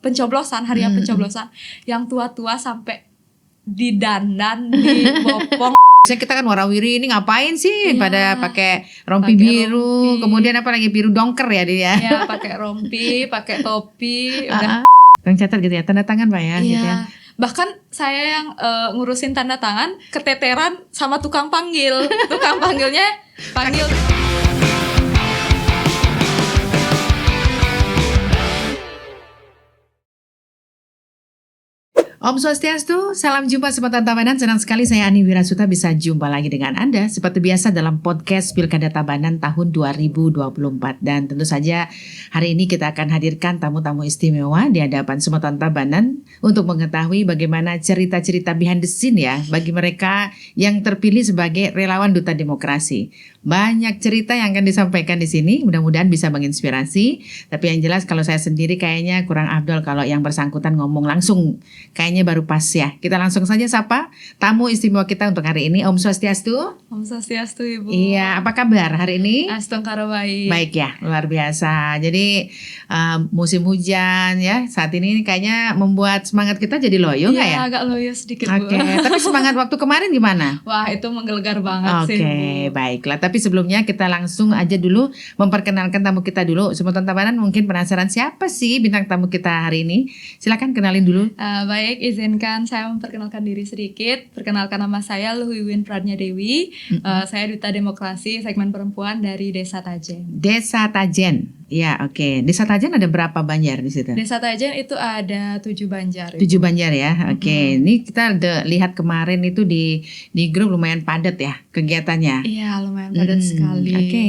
pencoblosan, harian pencoblosan, yang tua-tua sampai didandan, dibopong. Biasanya kita kan warawiri ini ngapain sih pada pakai rompi Pakai biru, rompi. kemudian apa lagi biru dongker ya dia. Ya, pakai rompi, pakai topi, udah. Kang catat gitu ya, tanda tangan Pak ya, gitu ya. Iya. Bahkan saya yang ngurusin tanda tangan keteteran sama tukang panggil. Tukang panggilnya panggil. Om Swastiastu, salam jumpa Sobat Tabanan. Senang sekali saya Ani Wirasuta bisa jumpa lagi dengan Anda seperti biasa dalam podcast Pilkada Tabanan tahun 2024. Dan tentu saja hari ini kita akan hadirkan tamu-tamu istimewa di hadapan Sobat Tabanan untuk mengetahui bagaimana cerita-cerita behind the scene ya bagi mereka yang terpilih sebagai relawan Duta Demokrasi. Banyak cerita yang akan disampaikan di sini, mudah-mudahan bisa menginspirasi. Tapi yang jelas kalau saya sendiri kayaknya kurang afdol kalau yang bersangkutan ngomong langsung. Kayaknya baru pas ya. Kita langsung saja sapa tamu istimewa kita untuk hari ini. Om Swastiastu. Om Swastiastu Ibu. Iya, apa kabar hari ini? Astungkara baik. Baik ya, luar biasa. Jadi musim hujan ya saat ini kayaknya membuat semangat kita jadi loyo nggak ya? Iya, agak loyo sedikit Bu. Oke, tapi semangat waktu kemarin gimana? Wah, itu menggelegar banget sih Bu. Oke, baiklah. Tapi sebelumnya kita langsung aja dulu memperkenalkan tamu kita dulu. Sobat Tabanan mungkin penasaran siapa sih bintang tamu kita hari ini? Silakan kenalin dulu. Baik, izinkan saya memperkenalkan diri sedikit. Perkenalkan nama saya Luwiwin Pradnya Dewi. Saya Duta Demokrasi segmen perempuan dari Desa Tajen. Desa Tajen. Ya, oke. Desa Tajen ada berapa banjar di situ? Desa Tajen itu ada 7 banjar. 7 banjar ya. Oke. Ini kita lihat kemarin itu di grup lumayan padat ya kegiatannya. Iya, lumayan padat sekali. Oke.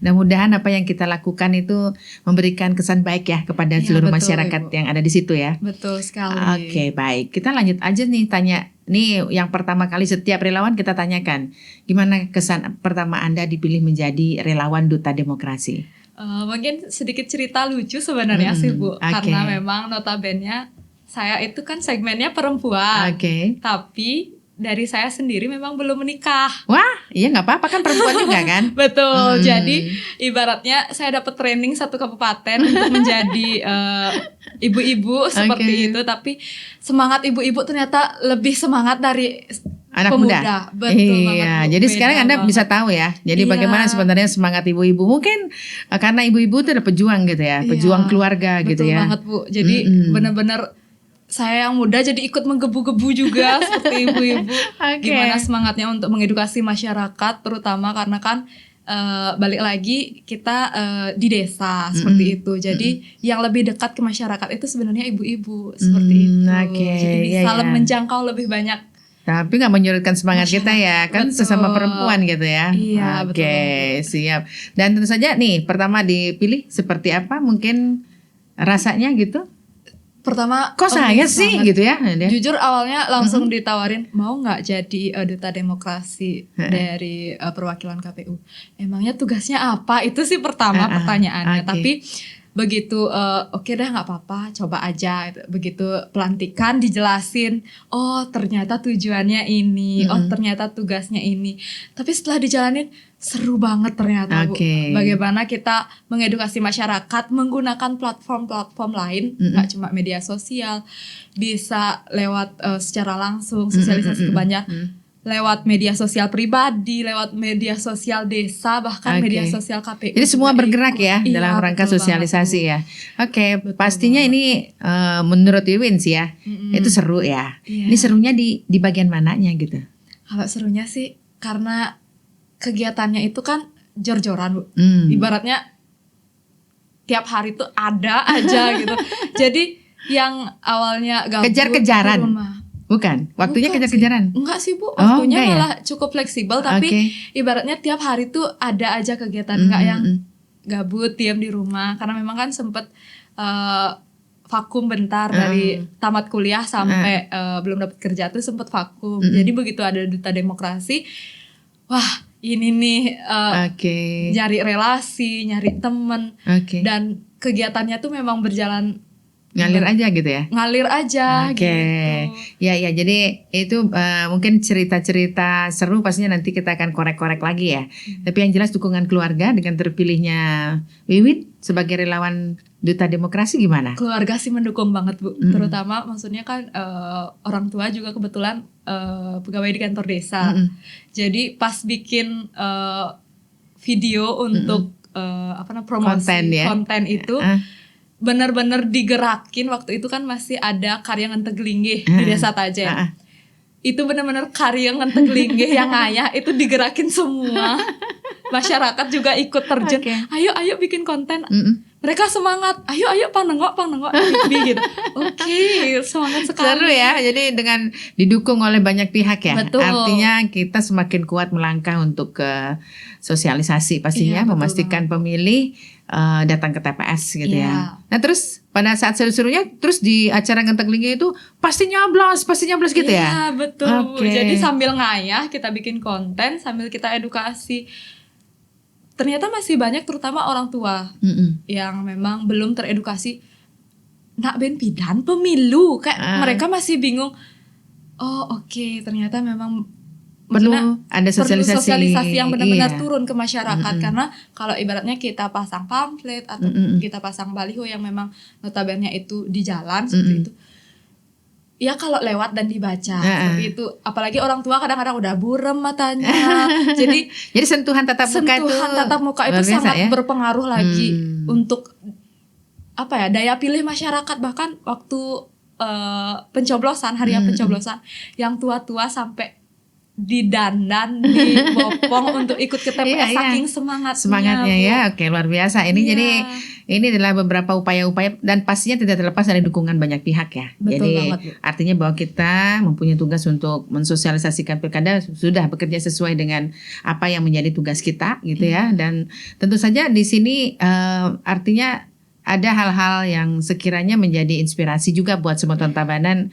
Mudah-mudahan apa yang kita lakukan itu memberikan kesan baik ya kepada seluruh betul, masyarakat Ibu. yang ada di situ ya. Betul sekali. Oke, baik. Kita lanjut aja nih tanya. Nih yang pertama kali setiap relawan kita tanyakan. Gimana kesan pertama Anda dipilih menjadi relawan Duta Demokrasi? Mungkin sedikit cerita lucu sebenarnya sih Bu. Oke. Karena memang notabene saya itu kan segmennya perempuan. Oke. Tapi dari saya sendiri memang belum menikah. Wah, iya nggak apa-apa kan perempuan juga kan? Betul. Jadi ibaratnya saya dapat training satu kabupaten untuk menjadi ibu-ibu seperti itu. Tapi semangat ibu-ibu ternyata lebih semangat dari Anak pemuda. muda. Betul banget. Iya, Bu. jadi Beda sekarang Anda banget. bisa tahu ya. Jadi Iya. bagaimana sebenarnya semangat ibu-ibu. Mungkin karena ibu-ibu itu ada pejuang gitu ya, pejuang Iya, keluarga gitu betul ya. banget Bu. Jadi benar-benar saya yang muda jadi ikut menggebu-gebu juga seperti ibu-ibu. Oke. Gimana semangatnya untuk mengedukasi masyarakat, terutama karena kan balik lagi kita di desa seperti itu. Jadi yang lebih dekat ke masyarakat itu sebenarnya ibu-ibu seperti itu. Oke, Jadi iya, bisa iya. menjangkau lebih banyak. Tapi nggak menyurutkan semangat kita ya, kan Betul. sesama perempuan gitu ya. Iya, betul Oke, banget. siap. Dan tentu saja nih, pertama dipilih seperti apa? Mungkin rasanya gitu. Pertama, Kok saya sih sangat. gitu ya? Jujur awalnya langsung ditawarin mau nggak jadi Duta Demokrasi dari perwakilan KPU. Emangnya tugasnya apa? Itu sih pertama pertanyaannya. oke. Tapi begitu oke dah nggak apa-apa, coba aja. Begitu pelantikan dijelasin, oh ternyata tujuannya ini, oh ternyata tugasnya ini. Tapi setelah dijalanin seru banget ternyata Bu. Oke. Bagaimana kita mengedukasi masyarakat menggunakan platform-platform lain, nggak cuma media sosial, bisa lewat secara langsung sosialisasi ke banyak, lewat media sosial pribadi, lewat media sosial desa, bahkan Oke. media sosial KPU. Jadi semua juga bergerak ikut. ya Iya, dalam rangka betul sosialisasi banget, ya. Oke, Betul pastinya banget. ini menurut Iwin sih ya, itu seru ya. Iya. Ini serunya di bagian mananya gitu? Bu. Kalau serunya sih karena kegiatannya itu kan jor-joran Bu. Ibaratnya tiap hari tuh ada aja gitu. Jadi yang awalnya gabut Kejar-kejaran. di rumah. Bukan, waktunya Bukan kejar-kejaran. sih. Enggak sih Bu, waktunya enggak ya? malah cukup fleksibel. Tapi Oke. ibaratnya tiap hari tuh ada aja kegiatan, enggak yang gabut diam di rumah. Karena memang kan sempet vakum bentar dari tamat kuliah sampai belum dapat kerja tuh sempet vakum. Jadi begitu ada Duta Demokrasi, wah ini nih Oke. nyari relasi, nyari temen. Oke. Dan kegiatannya tuh memang berjalan ngalir aja gitu ya. Ngalir aja Oke. gitu. Ya jadi itu mungkin cerita-cerita seru pastinya nanti kita akan korek-korek lagi ya. Tapi yang jelas dukungan keluarga dengan terpilihnya Wiwin sebagai relawan Duta Demokrasi gimana? Keluarga sih mendukung banget Bu, terutama maksudnya kan orang tua juga kebetulan pegawai di kantor desa. Jadi pas bikin video untuk promosi konten itu benar-benar digerakin. Waktu itu kan masih ada Karya Ngentegelinggih di Desa Tajen. Itu benar-benar Karya Ngentegelinggih yang ngayah itu digerakin semua. Masyarakat juga ikut terjun. Ayo bikin konten. Mereka semangat. Ayo panengok gitu. Oke, semangat sekali. Seru ya. Jadi dengan didukung oleh banyak pihak ya. Betul. Artinya kita semakin kuat melangkah untuk ke sosialisasi pastinya, memastikan pemilih datang ke TPS gitu ya. Nah terus pada saat seru-serunya terus di acara Ngentegelinggih itu pasti nyoblos gitu ya. Iya betul. Jadi sambil ngayah kita bikin konten sambil kita edukasi. Ternyata masih banyak terutama orang tua yang memang belum teredukasi. Nak ben pidan pemilu kayak mereka masih bingung. Oh oke, ternyata memang perlu ada sosialisasi yang benar-benar turun ke masyarakat. Karena kalau ibaratnya kita pasang pamflet atau kita pasang baliho yang memang notabene itu di jalan seperti itu, ya kalau lewat dan dibaca seperti itu, apalagi orang tua kadang-kadang udah buram matanya. jadi sentuhan tatap muka itu sangat berpengaruh lagi untuk daya pilih masyarakat. Bahkan waktu pencoblosan, hari pencoblosan, yang tua-tua sampai didandan, dibopong untuk ikut ke TPS saking semangatnya ya. Oke, luar biasa ini. Jadi ini adalah beberapa upaya-upaya dan pastinya tidak terlepas dari dukungan banyak pihak ya. Betul jadi banget, Bu. Artinya bahwa kita mempunyai tugas untuk mensosialisasikan pilkada, sudah bekerja sesuai dengan apa yang menjadi tugas kita gitu ya. Dan tentu saja di sini artinya ada hal-hal yang sekiranya menjadi inspirasi juga buat semua Tabanan.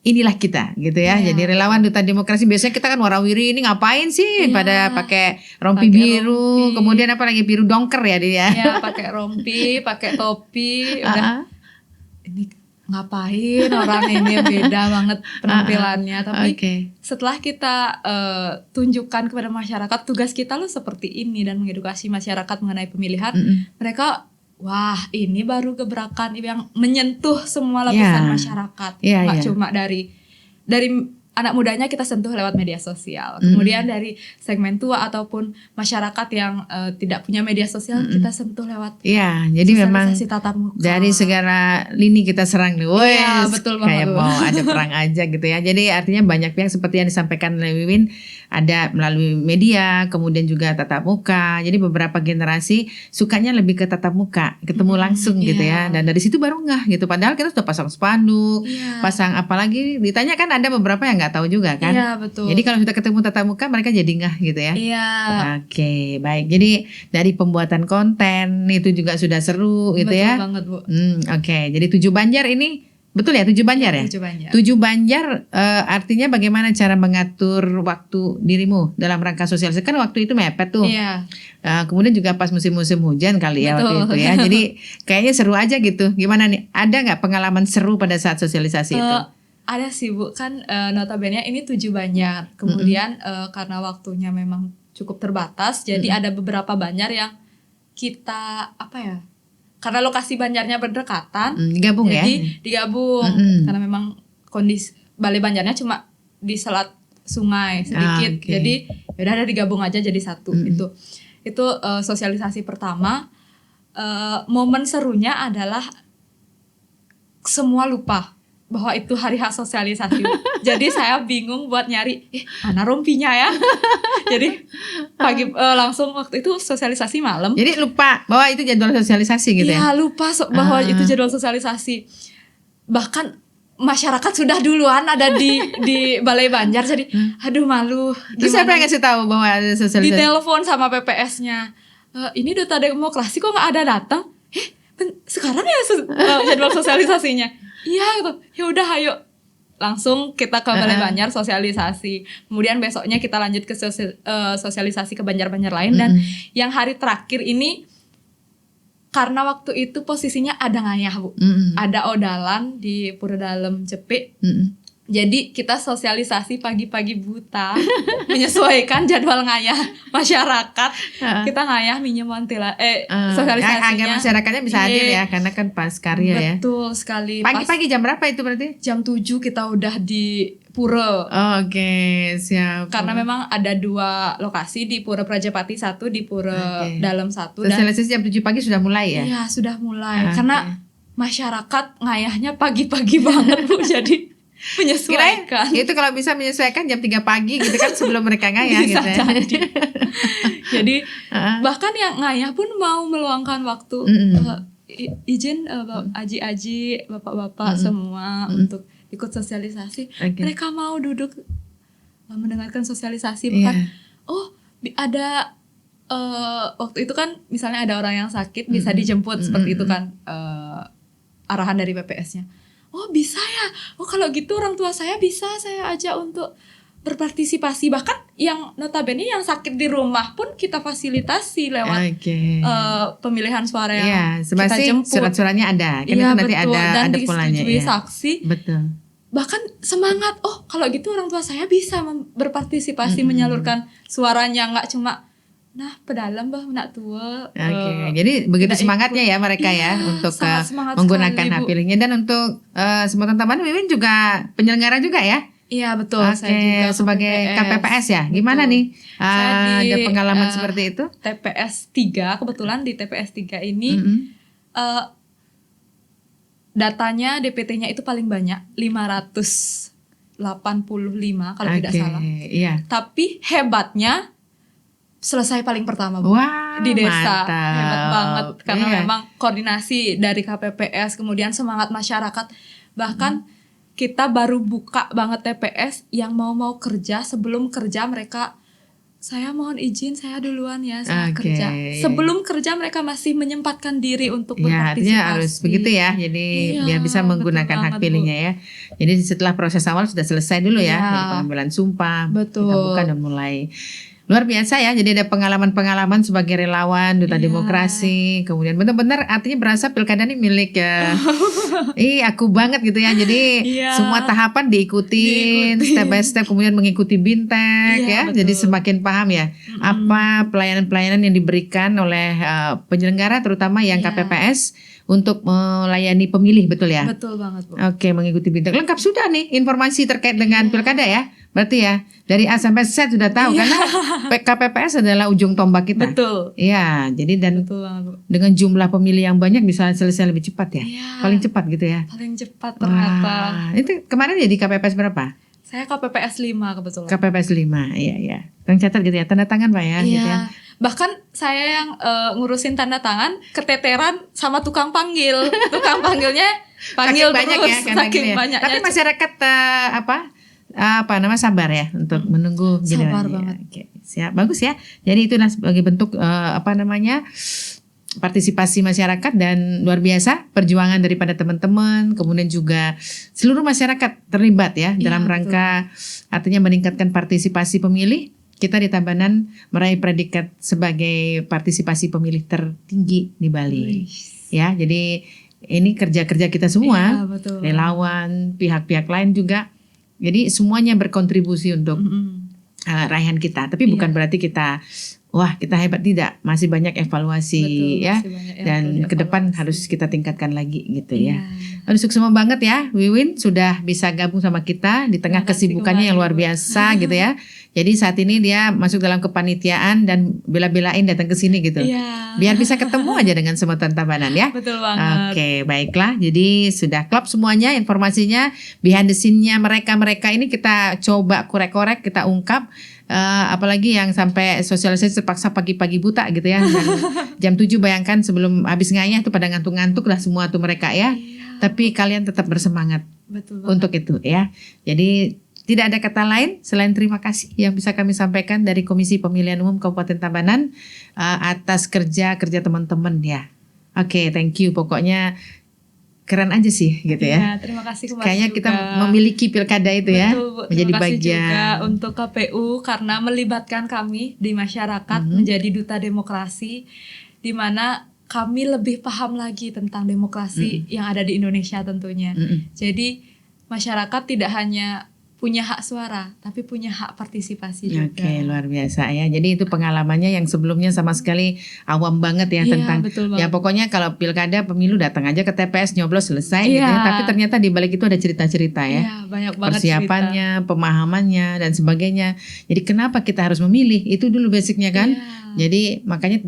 Inilah kita gitu ya. Jadi relawan Duta Demokrasi biasanya kita kan warawiri ini ngapain sih pada pakai rompi biru, kemudian apa lagi biru dongker ya dia. Ya, pakai rompi, pakai topi, udah. Ini ngapain orang ini, beda banget penampilannya. Tapi setelah kita tunjukkan kepada masyarakat tugas kita loh seperti ini dan mengedukasi masyarakat mengenai pemilihan, mereka wah ini baru gebrakan yang menyentuh semua lapisan masyarakat. Nggak cuma dari anak mudanya kita sentuh lewat media sosial. Kemudian dari segmen tua ataupun masyarakat yang tidak punya media sosial kita sentuh lewat jadi memang tatap muka. Dari segala lini kita serang nih. Betul kayak banget. Mau ada perang aja gitu ya. Jadi artinya banyak pihak seperti yang disampaikan oleh Wiwin, ada melalui media, kemudian juga tatap muka. Jadi beberapa generasi sukanya lebih ke tatap muka, ketemu langsung gitu ya. Dan dari situ baru ngeh gitu. Padahal kita sudah pasang spanduk, pasang apalagi ditanya kan ada beberapa yang nggak tahu juga kan. Iya betul. Jadi kalau sudah ketemu tatap muka mereka jadi ngeh gitu ya. Iya. Oke, baik. Jadi dari pembuatan konten itu juga sudah seru gitu ya. Betul banget Bu. Oke. Jadi 7 Banjar ini betul ya 7 Banjar ya? 7 Banjar artinya bagaimana cara mengatur waktu dirimu dalam rangka sosialisasi, kan waktu itu mepet tuh. Kemudian juga pas musim-musim hujan kali ya waktu itu ya. Jadi kayaknya seru aja gitu. Gimana nih? Ada nggak pengalaman seru pada saat sosialisasi itu? Ada sih Bu, kan notabene ini 7 Banjar. Kemudian karena waktunya memang cukup terbatas, jadi ada beberapa Banjar yang kita karena lokasi Banjarnya berdekatan, digabung jadi digabung. Karena memang kondisi Balai Banjarnya cuma di selat sungai sedikit, jadi yaudah ada digabung aja jadi satu. Itu sosialisasi pertama. Momen serunya adalah semua lupa bahwa itu hari H sosialisasi. Jadi saya bingung buat nyari mana rompinya ya. Jadi pagi langsung waktu itu sosialisasi malam. Jadi lupa bahwa itu jadwal sosialisasi gitu ya. Iya, lupa bahwa itu jadwal sosialisasi. Bahkan masyarakat sudah duluan ada di Balai Banjar, jadi aduh malu. Terus siapa yang ngasih tahu bahwa ada sosialisasi? Ditelepon sama PPS-nya. Ini Duta Demokrasi kok nggak ada datang? Sekarang ya jadwal sosialisasinya. Iya gitu. Ya udah ayo. Langsung kita ke Balai Banjar sosialisasi. Kemudian besoknya kita lanjut ke sosialisasi ke Banjar-Banjar lain. Dan yang hari terakhir ini karena waktu itu posisinya ada ngayah Bu, ada odalan di Pura Dalem Cepik. Jadi kita sosialisasi pagi-pagi buta, menyesuaikan jadwal ngayah masyarakat. Kita ngayah minjem sosialisasinya agar masyarakatnya bisa hadir ya, karena kan pas karya ya. Betul sekali. Pagi-pagi jam berapa itu berarti? Jam 7 kita udah di Pura. Oke, siap. Karena memang ada 2 lokasi, di Pura Prajapati 1, di Pura Dalem 1. Sosialisasi jam 7 pagi sudah mulai ya? Iya, sudah mulai. Karena masyarakat ngayahnya pagi-pagi banget Bu, jadi menyesuaikan. Itu kalau bisa menyesuaikan jam 3 pagi gitu kan, sebelum mereka ngayah gitu ya. Jadi bahkan yang ngayah pun mau meluangkan waktu, izin aji-aji, bapak-bapak semua untuk ikut sosialisasi. Mereka mau duduk mendengarkan sosialisasi, bahkan ada waktu itu kan misalnya ada orang yang sakit bisa dijemput seperti itu kan, arahan dari PPS-nya. Oh bisa ya, kalau gitu orang tua saya bisa saya ajak untuk berpartisipasi. Bahkan yang notabene yang sakit di rumah pun kita fasilitasi lewat pemilihan suara yang kita jemput. Surat-suratnya ada, kan nanti dan ada polanya disetujui saksi. Betul. Bahkan semangat, kalau gitu orang tua saya bisa berpartisipasi, menyalurkan suaranya, nggak cuma pedalam bah nak tua. Jadi begitu semangatnya ya mereka ya untuk menggunakan hak pilihnya. Dan untuk Sempatan Tabanan, Wiwin juga penyelenggara juga ya? Iya betul. Saya juga sebagai KPPS ya. Gimana nih? Ada pengalaman seperti itu? TPS 3, kebetulan di TPS 3 ini datanya DPT-nya itu paling banyak 585 kalau tidak salah. Iya. Tapi hebatnya selesai paling pertama Bu, di desa. Mantap. Hebat banget karena memang koordinasi dari KPPS, kemudian semangat masyarakat. Bahkan kita baru buka banget TPS yang mau kerja, sebelum kerja mereka, saya mohon izin saya duluan ya, saya kerja. Sebelum kerja mereka masih menyempatkan diri untuk berpartisipasi. Artinya harus begitu ya. Jadi biar bisa menggunakan hak pilihnya ya. Jadi setelah proses awal sudah selesai dulu ya, jadi pengambilan sumpah. Kita buka dan mulai. Luar biasa ya, jadi ada pengalaman-pengalaman sebagai relawan, duta demokrasi, kemudian benar-benar artinya berasa pilkada ini milik aku banget gitu ya, jadi semua tahapan diikutin, step by step, kemudian mengikuti Bintek ya, betul. Jadi semakin paham ya, apa pelayanan-pelayanan yang diberikan oleh penyelenggara terutama yang KPPS untuk melayani pemilih, betul ya? Betul banget Bu. Oke, mengikuti Bintek. Lengkap sudah nih informasi terkait dengan pilkada ya. Berarti ya dari A sampai Z sudah tahu karena KPPS adalah ujung tombak kita. Betul. Iya, jadi dan betul banget, Bu. Dengan jumlah pemilih yang banyak bisa selesai lebih cepat ya. Paling cepat gitu ya. Paling cepat ternyata. Itu kemarin jadi KPPS berapa? Saya KPPS 5 kebetulan. KPPS 5, iya. Kang catat gitu ya, tanda tangan Pak ya. Gitu ya. Bahkan saya yang ngurusin tanda tangan keteteran sama tukang panggil. Tukang panggilnya panggil banyak terus, ya, karena saking gitu ya. banyaknya. Tapi masyarakat sabar ya untuk menunggu giliran. Sabar banget. Oke, siap, bagus ya. Jadi itulah sebagai bentuk partisipasi masyarakat dan luar biasa perjuangan daripada teman-teman, kemudian juga seluruh masyarakat terlibat ya dalam rangka artinya meningkatkan partisipasi pemilih. Kita di Tabanan meraih predikat sebagai partisipasi pemilih tertinggi di Bali. Ya, jadi ini kerja-kerja kita semua, relawan, pihak-pihak lain juga. Jadi semuanya berkontribusi untuk raihan kita. Tapi bukan berarti kita hebat, tidak. Masih banyak evaluasi ya. Dan ke depan harus kita tingkatkan lagi gitu ya. Aduh, sukses banget ya Wiwin sudah bisa gabung sama kita di tengah kesibukannya yang luar biasa gitu ya. Jadi saat ini dia masuk dalam kepanitiaan dan bela-belain datang ke sini gitu. Biar bisa ketemu aja dengan Sempatan Tabanan ya. Betul banget. Oke, baiklah. Jadi sudah klop semuanya informasinya, behind the scene-nya mereka ini kita coba korek-korek, kita ungkap. Apalagi yang sampai sosialisasi terpaksa pagi-pagi buta gitu ya. Dan jam 7 bayangkan sebelum habis ngayah tuh pada ngantuk-ngantuk lah semua tuh mereka ya. Tapi kalian tetap bersemangat untuk itu ya. Jadi tidak ada kata lain selain terima kasih yang bisa kami sampaikan dari Komisi Pemilihan Umum Kabupaten Tabanan atas kerja teman-teman ya. Oke, thank you. Pokoknya keren aja sih gitu ya. Terima kasih kemarin. Kayaknya kita memiliki pilkada itu ya. Betul, menjadi terima kasih bagian juga untuk KPU karena melibatkan kami di masyarakat menjadi duta demokrasi, di mana kami lebih paham lagi tentang demokrasi yang ada di Indonesia tentunya. Jadi masyarakat tidak hanya punya hak suara, tapi punya hak partisipasi juga. Oke, luar biasa ya. Jadi itu pengalamannya yang sebelumnya sama sekali awam banget ya Iya, tentang betul ya banget. pokoknya kalau pilkada pemilu datang aja ke TPS nyoblos selesai gitu ya. Iya. Tapi ternyata di balik itu ada cerita-cerita ya. Iya, banyak banget Persiapannya, pemahamannya dan sebagainya. Jadi kenapa kita harus memilih? Itu dulu basicnya kan. Iya. Jadi makanya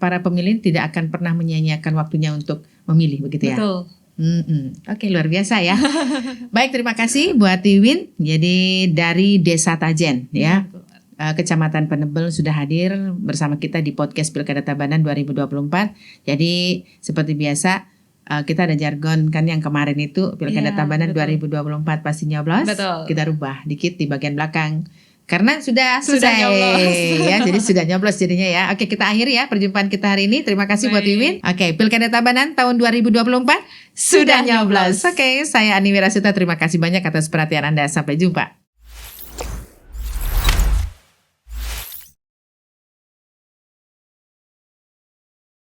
para pemilih tidak akan pernah menyia-nyiakan waktunya untuk memilih begitu ya. Betul. Oke, luar biasa ya. Baik, terima kasih buat Tiwin. Jadi dari Desa Tajen ya. Betul. Kecamatan Penebel sudah hadir bersama kita di podcast Pilkada Tabanan 2024. Jadi seperti biasa kita ada jargon kan yang kemarin itu Pilkada Iya, Tabanan betul. 2024 pasti nyoblos. Betul. Kita rubah dikit di bagian belakang. Karena sudah selesai Sudah nyoblos. ya, jadi sudah nyoblos jadinya ya. Oke, kita akhiri ya perjumpaan kita hari ini. Terima kasih buat Baik. Wiwin. Oke, Pilkada Tabanan tahun 2024 sudah nyoblos. Oke, saya Ani Wirasuta. Terima kasih banyak atas perhatian Anda. Sampai jumpa.